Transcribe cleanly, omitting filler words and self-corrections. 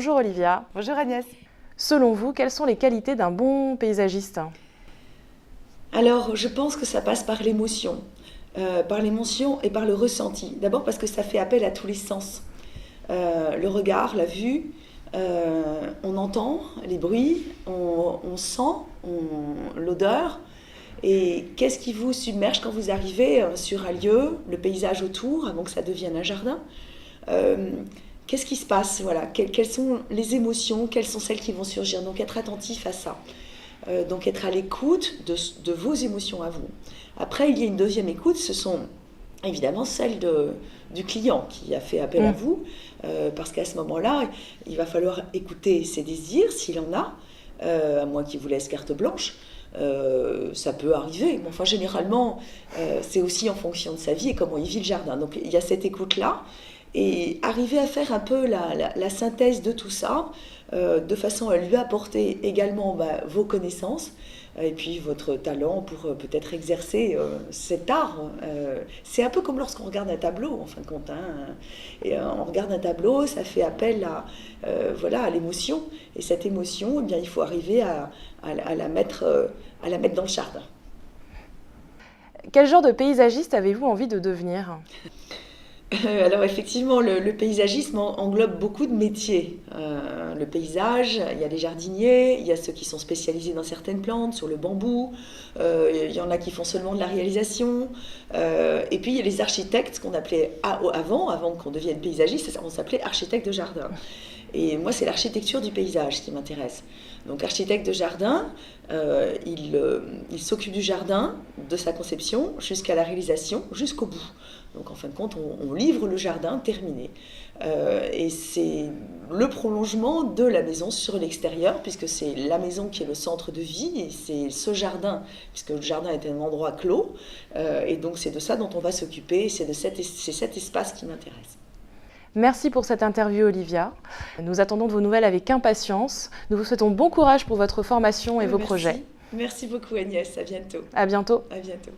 Bonjour Olivia. Bonjour Agnès. Selon vous, quelles sont les qualités d'un bon paysagiste? Alors, je pense que ça passe par l'émotion et par le ressenti. D'abord parce que ça fait appel à tous les sens. Le regard, la vue, on entend les bruits, on sent l'odeur. Et qu'est-ce qui vous submerge quand vous arrivez sur un lieu, le paysage autour, avant que ça devienne un jardin? Qu'est-ce qui se passe? Voilà. Quelles sont les émotions? Quelles sont celles qui vont surgir? Donc être attentif à ça. Donc être à l'écoute de vos émotions à vous. Après, il y a une deuxième écoute, ce sont évidemment celles du client qui a fait appel à vous, parce qu'à ce moment-là, il va falloir écouter ses désirs, s'il en a, à moins qu'il vous laisse carte blanche. Ça peut arriver, mais enfin généralement c'est aussi en fonction de sa vie et comment il vit le jardin. Donc il y a cette écoute-là, et arriver à faire un peu la synthèse de tout ça, de façon à lui apporter également vos connaissances, et puis votre talent pour peut-être exercer cet art. C'est un peu comme lorsqu'on regarde un tableau, en fin de compte. Et on regarde un tableau, ça fait appel à l'émotion. Et cette émotion, eh bien, il faut arriver à la mettre dans le jardin. Quel genre de paysagiste avez-vous envie de devenir? Alors effectivement, le paysagisme englobe beaucoup de métiers. Le paysage, il y a les jardiniers, il y a ceux qui sont spécialisés dans certaines plantes, sur le bambou, il y en a qui font seulement de la réalisation, et puis il y a les architectes, ce qu'on appelait avant qu'on devienne paysagiste, on s'appelait architecte de jardin. Et moi, c'est l'architecture du paysage qui m'intéresse. Donc, architecte de jardin, il s'occupe du jardin, de sa conception, jusqu'à la réalisation, jusqu'au bout. Donc, en fin de compte, on livre le jardin terminé. Et c'est le prolongement de la maison sur l'extérieur, puisque c'est la maison qui est le centre de vie, et c'est ce jardin, puisque le jardin est un endroit clos. Et donc, c'est de ça dont on va s'occuper, c'est cet espace qui m'intéresse. Merci pour cette interview, Olivia. Nous attendons de vos nouvelles avec impatience. Nous vous souhaitons bon courage pour votre formation et vos projets. Merci beaucoup, Agnès. À bientôt. À bientôt. À bientôt.